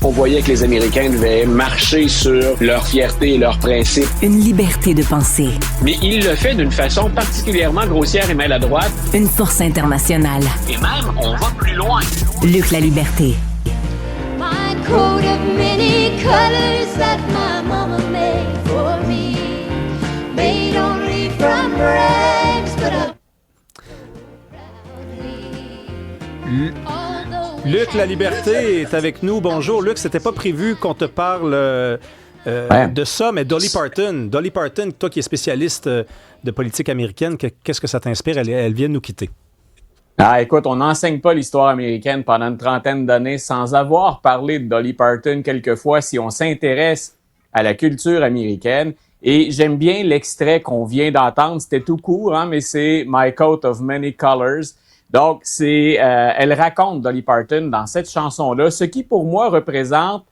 On voyait que les Américains devaient marcher sur leur fierté et leurs principes. Une liberté de penser. Mais il le fait d'une façon particulièrement grossière et maladroite. Une force internationale. Et même, on va plus loin. Luc La Liberté. My coat of many colors that my mama made for me, made only from rags, but Luc La Liberté est avec nous. Bonjour Luc, c'était pas prévu qu'on te parle de ça, mais Dolly Parton. Dolly Parton, toi qui es spécialiste de politique américaine, qu'est-ce que ça t'inspire? Elle vient de nous quitter. Ah, écoute, on n'enseigne pas l'histoire américaine pendant une trentaine d'années sans avoir parlé de Dolly Parton quelquefois si on s'intéresse à la culture américaine. Et j'aime bien l'extrait qu'on vient d'entendre. C'était tout court, hein, mais c'est My Coat of Many Colors. Donc, elle raconte, Dolly Parton, dans cette chanson-là, ce qui, pour moi, représente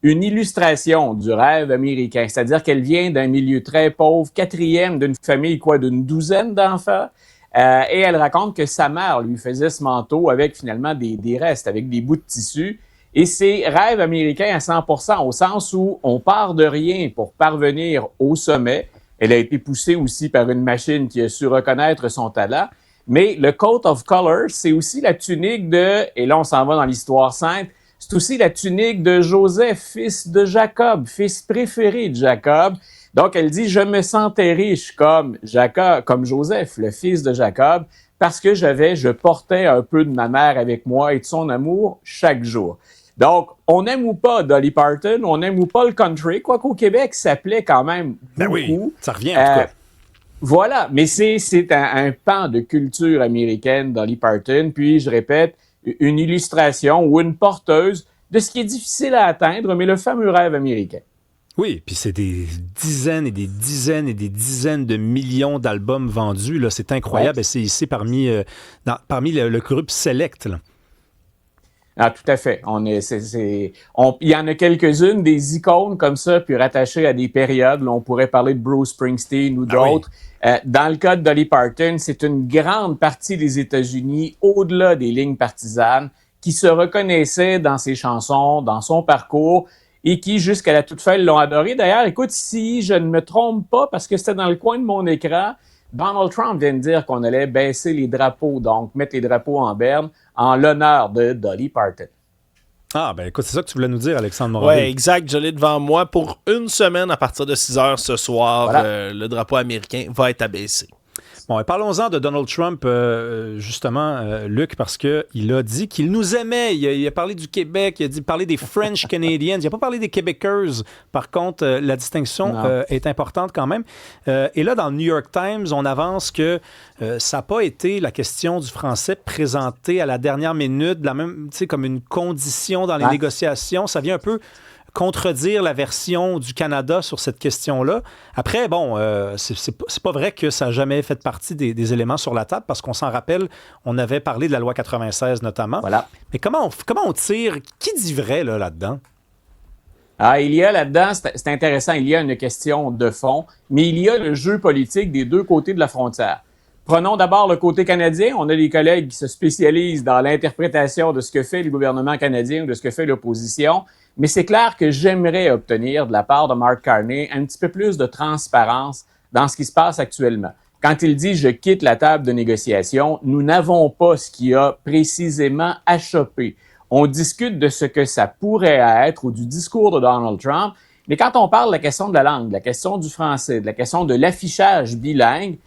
une illustration du rêve américain. C'est-à-dire qu'elle vient d'un milieu très pauvre, quatrième d'une famille, d'une douzaine d'enfants. Et elle raconte que sa mère lui faisait ce manteau avec, finalement, des restes, avec des bouts de tissu. Et c'est rêve américain à 100%, au sens où on part de rien pour parvenir au sommet. Elle a été poussée aussi par une machine qui a su reconnaître son talent. Mais le coat of colors, c'est aussi la tunique et là on s'en va dans l'histoire sainte, c'est aussi la tunique de Joseph, fils de Jacob, fils préféré de Jacob. Donc elle dit, je me sentais riche comme Joseph, le fils de Jacob, parce que je portais un peu de ma mère avec moi et de son amour chaque jour. Donc, on aime ou pas Dolly Parton, on aime ou pas le country, quoiqu'au Québec, ça plaît quand même beaucoup. Ben oui, ça revient en tout cas. Voilà, mais c'est un pan de culture américaine, Dolly Parton, puis je répète, une illustration ou une porteuse de ce qui est difficile à atteindre, mais le fameux rêve américain. Oui, puis c'est des dizaines et des dizaines et des dizaines de millions d'albums vendus, là, c'est incroyable, ouais. Et c'est ici parmi le groupe Select, là. Ah, tout à fait. Il y en a quelques-unes, des icônes comme ça, puis rattachées à des périodes. Là, on pourrait parler de Bruce Springsteen ou d'autres. Oui. Dans le cas de Dolly Parton, c'est une grande partie des États-Unis, au-delà des lignes partisanes, qui se reconnaissaient dans ses chansons, dans son parcours, et qui, jusqu'à la toute fin, l'ont adoré. D'ailleurs, écoute, si je ne me trompe pas, parce que c'était dans le coin de mon écran, Donald Trump vient de dire qu'on allait baisser les drapeaux, donc mettre les drapeaux en berne, en l'honneur de Dolly Parton. Ah, ben écoute, c'est ça que tu voulais nous dire, Alexandre Morin. Oui, exact. Je l'ai devant moi. Pour une semaine, à partir de 6 heures ce soir, voilà. Le drapeau américain va être abaissé. Bon, et parlons-en de Donald Trump, justement, Luc, parce qu'il a dit qu'il nous aimait. Il a parlé du Québec, il a parlé des French Canadians. Il n'a pas parlé des Québécoises. Par contre, la distinction est importante quand même. Et là, dans le New York Times, on avance que ça n'a pas été la question du français présentée à la dernière minute, comme une condition dans les négociations. Ça vient un peu contredire la version du Canada sur cette question-là. Après, bon, c'est pas vrai que ça n'a jamais fait partie des éléments sur la table, parce qu'on s'en rappelle, on avait parlé de la loi 96 notamment. Voilà. Mais comment on tire? Qui dit vrai là-dedans? Ah, il y a là-dedans, c'est intéressant, il y a une question de fond, mais il y a le jeu politique des deux côtés de la frontière. Prenons d'abord le côté canadien. On a des collègues qui se spécialisent dans l'interprétation de ce que fait le gouvernement canadien ou de ce que fait l'opposition. Mais c'est clair que j'aimerais obtenir de la part de Mark Carney un petit peu plus de transparence dans ce qui se passe actuellement. Quand il dit « je quitte la table de négociation », nous n'avons pas ce qui a précisément achoppé. On discute de ce que ça pourrait être ou du discours de Donald Trump. Mais quand on parle de la question de la langue, de la question du français, de la question de l'affichage bilingue,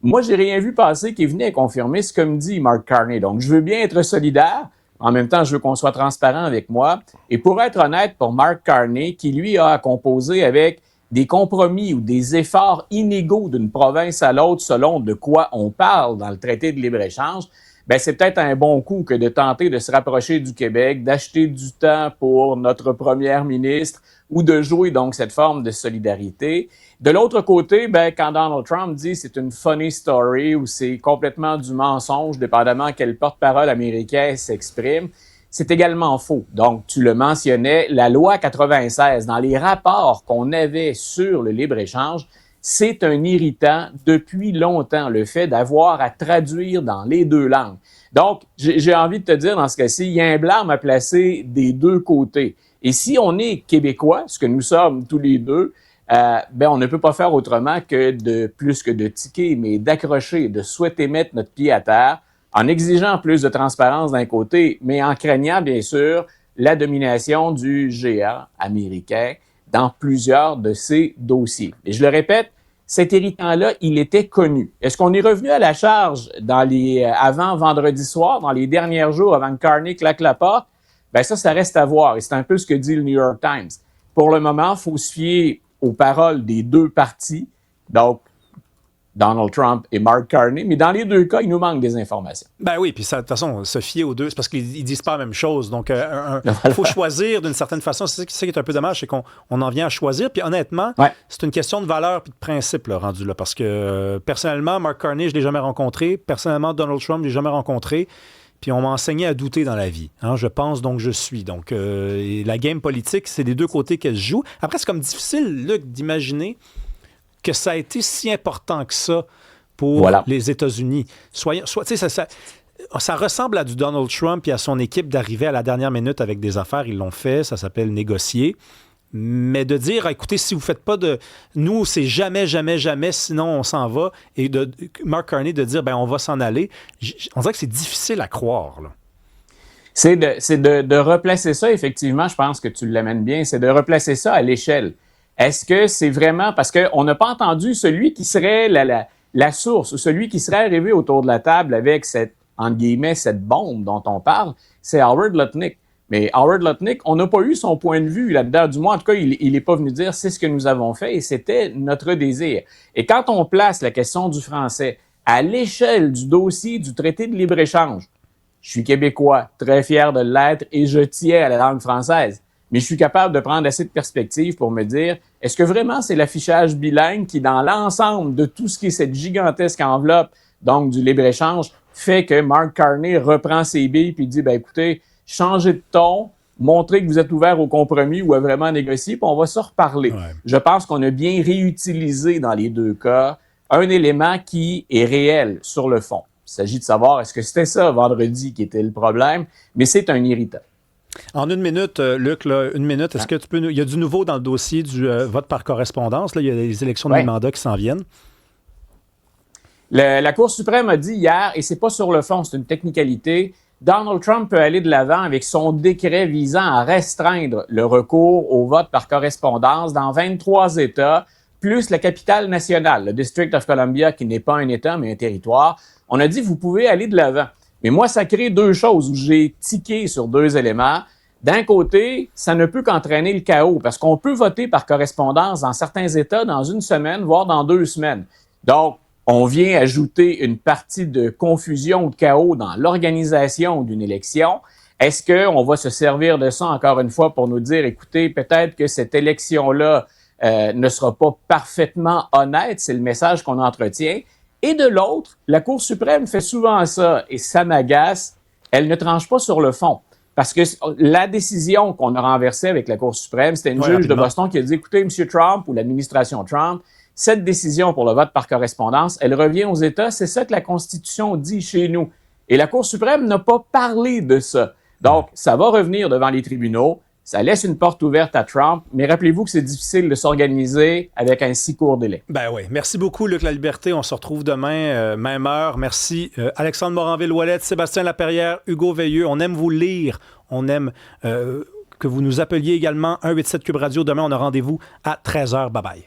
moi, j'ai rien vu passer qui venait confirmer ce que me dit Mark Carney. Donc, je veux bien être solidaire. En même temps, je veux qu'on soit transparent avec moi. Et pour être honnête, pour Mark Carney, qui lui a à composer avec des compromis ou des efforts inégaux d'une province à l'autre selon de quoi on parle dans le traité de libre-échange, ben c'est peut-être un bon coup que de tenter de se rapprocher du Québec, d'acheter du temps pour notre première ministre ou de jouer donc cette forme de solidarité. De l'autre côté, ben quand Donald Trump dit c'est une funny story ou c'est complètement du mensonge, dépendamment quel porte-parole américain s'exprime, c'est également faux. Donc, tu le mentionnais, la loi 96, dans les rapports qu'on avait sur le libre-échange, c'est un irritant depuis longtemps, le fait d'avoir à traduire dans les deux langues. Donc, j'ai envie de te dire, dans ce cas-ci, il y a un blâme à placer des deux côtés. Et si on est Québécois, ce que nous sommes tous les deux, on ne peut pas faire autrement que plus que de tiquer, mais d'accrocher, de souhaiter mettre notre pied à terre, en exigeant plus de transparence d'un côté, mais en craignant, bien sûr, la domination du géant américain dans plusieurs de ces dossiers. Et je le répète, cet irritant-là, il était connu. Est-ce qu'on est revenu à la charge avant vendredi soir, dans les derniers jours, avant que Carney claque la porte? Ça reste à voir. Et c'est un peu ce que dit le New York Times. Pour le moment, il faut se fier aux paroles des deux partis, donc Donald Trump et Mark Carney, mais dans les deux cas, il nous manque des informations. Ben oui, puis de toute façon, se fier aux deux, c'est parce qu'ils disent pas la même chose. Donc, il faut choisir d'une certaine façon. C'est ça qui est un peu dommage, c'est qu'on en vient à choisir. Puis honnêtement, c'est une question de valeur et de principe là, rendu là. Parce que personnellement, Mark Carney, je ne l'ai jamais rencontré. Personnellement, Donald Trump, je ne l'ai jamais rencontré. Puis on m'a enseigné à douter dans la vie. Hein? Je pense, donc je suis. Donc, la game politique, c'est des deux côtés qu'elle se joue. Après, c'est comme difficile, Luc, d'imaginer que ça a été si important que ça pour les États-Unis. Ça ressemble à du Donald Trump et à son équipe d'arriver à la dernière minute avec des affaires. Ils l'ont fait, ça s'appelle négocier. Mais de dire, écoutez, si vous ne faites pas de... Nous, c'est jamais, jamais, jamais, sinon on s'en va. Et de Mark Carney de dire, on va s'en aller. On dirait que c'est difficile à croire, là. C'est de replacer ça, effectivement, je pense que tu l'amènes bien, c'est de replacer ça à l'échelle. Est-ce que c'est vraiment... Parce qu'on n'a pas entendu celui qui serait la source, ou celui qui serait arrivé autour de la table avec cette, entre guillemets, cette bombe dont on parle, c'est Howard Lutnick. Mais Howard Lutnick, on n'a pas eu son point de vue là-dedans. Du moins, en tout cas, il n'est pas venu dire c'est ce que nous avons fait et c'était notre désir. Et quand on place la question du français à l'échelle du dossier du traité de libre-échange, je suis québécois, très fier de l'être et je tiens à la langue française. Mais je suis capable de prendre assez de perspective pour me dire, est-ce que vraiment c'est l'affichage bilingue qui, dans l'ensemble de tout ce qui est cette gigantesque enveloppe, donc du libre-échange, fait que Mark Carney reprend ses billes puis dit, écoutez, changez de ton, montrez que vous êtes ouvert au compromis ou à vraiment négocier, puis on va se reparler. Ouais. Je pense qu'on a bien réutilisé dans les deux cas un élément qui est réel sur le fond. Il s'agit de savoir, est-ce que c'était ça vendredi qui était le problème, mais c'est un irritant. En une minute, Luc, est-ce que tu peux il y a du nouveau dans le dossier du vote par correspondance. Là, il y a les élections de mi-mandat qui s'en viennent. La Cour suprême a dit hier, et c'est pas sur le fond, c'est une technicalité, Donald Trump peut aller de l'avant avec son décret visant à restreindre le recours au vote par correspondance dans 23 États, plus la capitale nationale, le District of Columbia, qui n'est pas un État, mais un territoire. On a dit, vous pouvez aller de l'avant. Mais moi, ça crée deux choses où j'ai tiqué sur deux éléments. D'un côté, ça ne peut qu'entraîner le chaos parce qu'on peut voter par correspondance dans certains États dans une semaine, voire dans 2 semaines. Donc, on vient ajouter une partie de confusion ou de chaos dans l'organisation d'une élection. Est-ce qu'on va se servir de ça encore une fois pour nous dire, écoutez, peut-être que cette élection-là ne sera pas parfaitement honnête, c'est le message qu'on entretient. Et de l'autre, la Cour suprême fait souvent ça, et ça m'agace, elle ne tranche pas sur le fond. Parce que la décision qu'on a renversée avec la Cour suprême, c'était une juge de Boston qui a dit, écoutez, M. Trump ou l'administration Trump, cette décision pour le vote par correspondance, elle revient aux États, c'est ça que la Constitution dit chez nous. Et la Cour suprême n'a pas parlé de ça. Donc, ça va revenir devant les tribunaux. Ça laisse une porte ouverte à Trump, mais rappelez-vous que c'est difficile de s'organiser avec un si court délai. Ben oui. Merci beaucoup, Luc La Liberté. On se retrouve demain, même heure. Merci, Alexandre Moranville-Ouellette, Sébastien Laperrière, Hugo Veilleux. On aime vous lire. On aime que vous nous appeliez également. 187 Cube Radio. Demain, on a rendez-vous à 13h. Bye-bye.